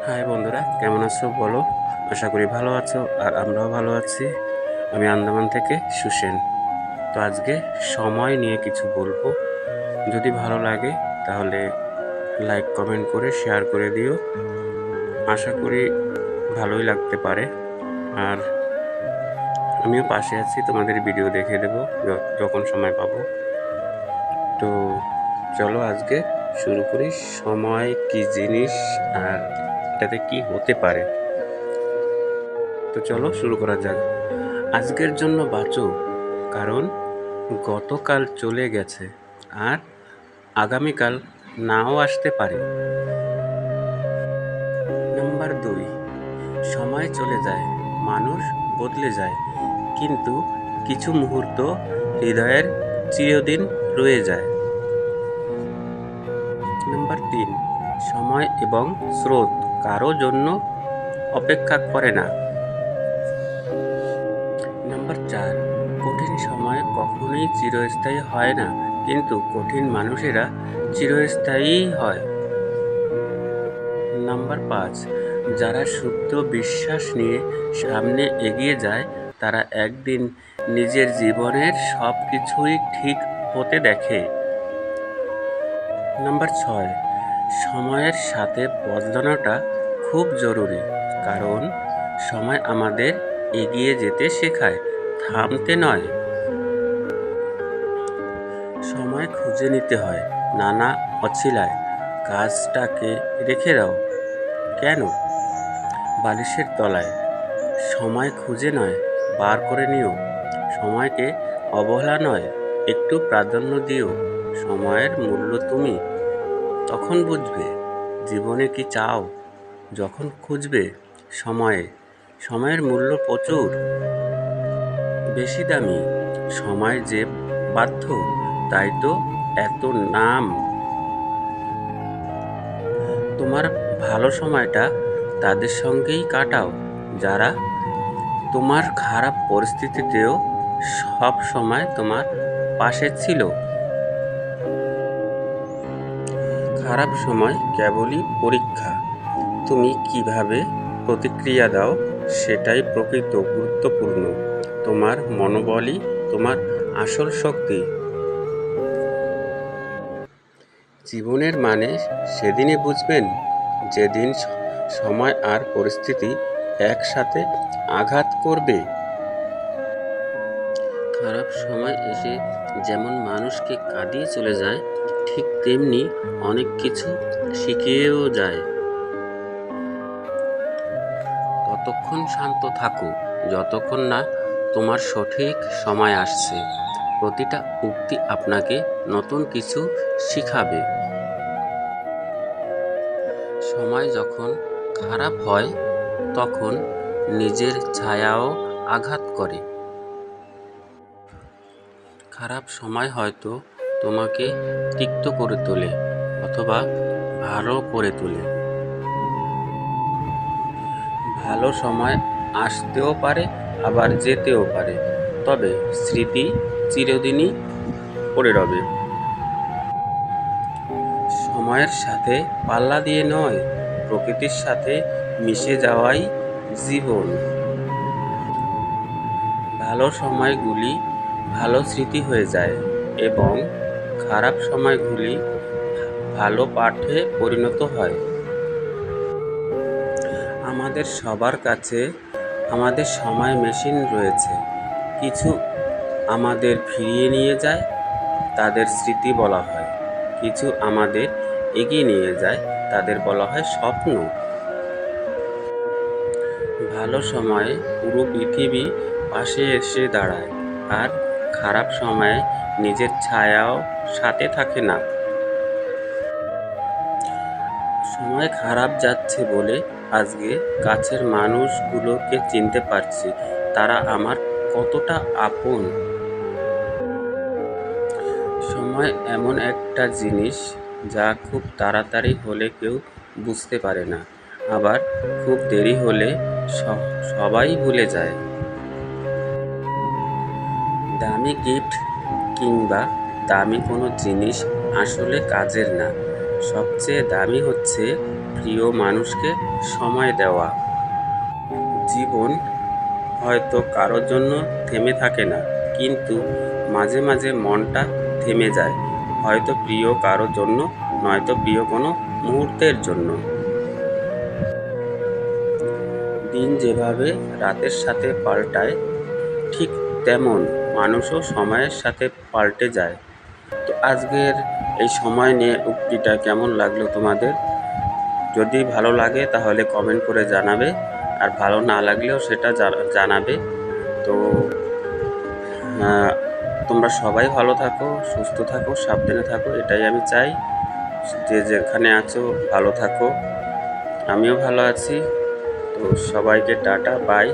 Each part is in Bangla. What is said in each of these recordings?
হাই বন্ধুরা, কেমন আছো বলো? আশা করি ভালো আছো, আর আমরাও ভালো আছি। আমি আন্দামান থেকে সুসেন। তো আজকে সময় নিয়ে কিছু বলবো। যদি ভালো লাগে তাহলে লাইক কমেন্ট করে শেয়ার করে দিও। আশা করি ভালোই লাগতে পারে। আর আমিও পাশে আছি, তোমাদের ভিডিও দেখে দেবো যখন সময় পাবো। তো চলো আজকে শুরু করি। সময় কি জিনিস আর এটাতে কি হতে পারে। তো চলো শুরু করা যাক। আজকের জন্য বাঁচো, কারণ গতকাল চলে গেছে আর আগামীকাল নাও আসতে পারে। নাম্বার 2, সময় চলে যায়, মানুষ বদলে যায়, কিন্তু কিছু মুহূর্ত হৃদয়ের চিরদিন রয়ে যায়। নাম্বার 3, সময় এবং স্রোত কারো জন্য অপেক্ষা করে না। নাম্বার 4, কঠিন সময় কখনোই চিরস্থায়ী হয় না, কিন্তু কঠিন মানুষেরা চিরস্থায়ী হয়। নাম্বার 5, যারা শুদ্ধ বিশ্বাস নিয়ে সামনে এগিয়ে যায় তারা একদিন নিজের জীবনের সব কিছুই ঠিক হতে দেখে। নাম্বার 6, সময়ের সাথে বদলানোটা খুব জরুরি, কারণ সময় আমাদের এগিয়ে যেতে শেখায়, থামতে নয়। সময় খুঁজে নিতে হয়, নানা অছিলায়। কাজটাকে রেখে দাও। কেন? বালিশের তলায়। সময় খুঁজে নয়, বার করে নিও। সময়কে অবহেলা নয়, একটু প্রাধান্য দিও। সময়ের মূল্য তুমি তখন বুঝবে জীবনে কি চাও, যখন খুঁজবে সময়ের মূল্য প্রচুর বেশি দামি। সময় যে বাধ্য, তাই তো এত নাম। তোমার ভালো সময়টা তাদের সঙ্গেই কাটাও যারা তোমার খারাপ পরিস্থিতিতেও সব সময় তোমার পাশে ছিল। খারাপ সময় কেবলই পরীক্ষা, তুমি কিভাবে প্রতিক্রিয়া দাও সেটাই প্রকৃত গুরুত্বপূর্ণ। তোমার মনোবলই তোমার আসল শক্তি। জীবনের মানে সেদিনই বুঝবেন যেদিন সময় আর পরিস্থিতি একসাথে আঘাত করবে। খারাপ সময় এসে যেমন মানুষকে কাঁদিয়ে চলে যায়, ঠিক তেমনি অনেক কিছু শিখিয়েও যায়। ততক্ষণ শান্ত থাকো যতক্ষণ না তোমার সঠিক সময় আসছে। প্রতিটা উক্তি আপনাকে নতুন কিছু শিখাবে। সময় যখন খারাপ হয় তখন নিজের ছায়াও আঘাত করে। খারাপ সময় হয়তো তোমাকে তিক্ত করে তোলে অথবা ভালো করে তোলে। ভালো সময় আসতেও পারে, আবার যেতেও পারে, তবে স্মৃতি চিরদিনই পড়ে রবে। সময়ের সাথে পাল্লা দিয়ে নয়, প্রকৃতির সাথে মিশে যাওয়াই জীবন। ভালো সময়গুলি ভালো স্মৃতি হয়ে যায় এবং খারাপ সময়গুলি ভালো পাঠে পরিণত হয়। আমাদের সবার কাছে আমাদের সময় মেশিন রয়েছে। কিছু আমাদের ফিরিয়ে নিয়ে যায়, তাদের স্মৃতি বলা হয়। কিছু আমাদের এগিয়ে নিয়ে যায়, তাদের বলা হয় স্বপ্ন। ভালো সময়ে পুরো পৃথিবী পাশে এসে দাঁড়ায়, আর খারাপ সময়ে নিজের ছায়াও সাথে থাকে না। সময় খারাপ যাচ্ছে বলে আজকে কাছের মানুষগুলোকে চিনতে পারছি, তারা আমার কতটা আপন। সময় এমন একটা জিনিস যা খুব তাড়াতাড়ি হলে কেউ বুঝতে পারে না, আবার খুব দেরি হলে সবাই ভুলে যায়। দামি গিফট কিংবা দামি কোনো জিনিস আসলে কাজের না, সবচেয়ে দামি হচ্ছে প্রিয় মানুষকে সময় দেওয়া। জীবন হয়তো কারোর জন্য থেমে থাকে না, কিন্তু মাঝে মাঝে মনটা থেমে যায়, হয়তো প্রিয় কারোর জন্য, নয়তো প্রিয় কোনো মুহূর্তের জন্য। দিন যেভাবে রাতের সাথে পাল্টায়, ঠিক তেমন মানুষও সময়ের সাথে পাল্টে যায়। তো আজকের এই সময় নিয়ে উক্তিটা কেমন লাগলো তোমাদের? যদি ভালো লাগে তাহলে কমেন্ট করে জানাবে, আর ভালো না লাগলেও সেটা জানাবে। তো তোমরা সবাই ভালো থাকো, সুস্থ থাকো, সাবধানে থাকো, এটাই আমি চাই। যে যেখানে আছো ভালো থাকো, আমিও ভালো আছি। তো সবাইকে টাটা, বাই।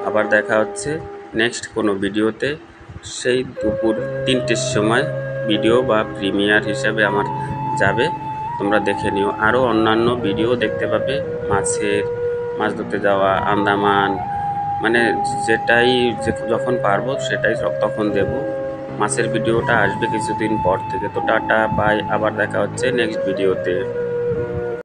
আবার দেখা হচ্ছে নেক্সট কোনো ভিডিওতে। সেই দুপুর 3টের সময় ভিডিও বা প্রিমিয়ার হিসাবে আমার যাবে, তোমরা দেখে নিও। আরও অন্যান্য ভিডিও দেখতে পাবে, মাছ ধরতে যাওয়া, আন্দামান, মানে যেটাই যখন পারবো সেটাই তখন দেব। মাছের ভিডিওটা আসবে কিছুদিন পর থেকে। তো টাটা, বাই, আবার দেখা হচ্ছে নেক্সট ভিডিওতে।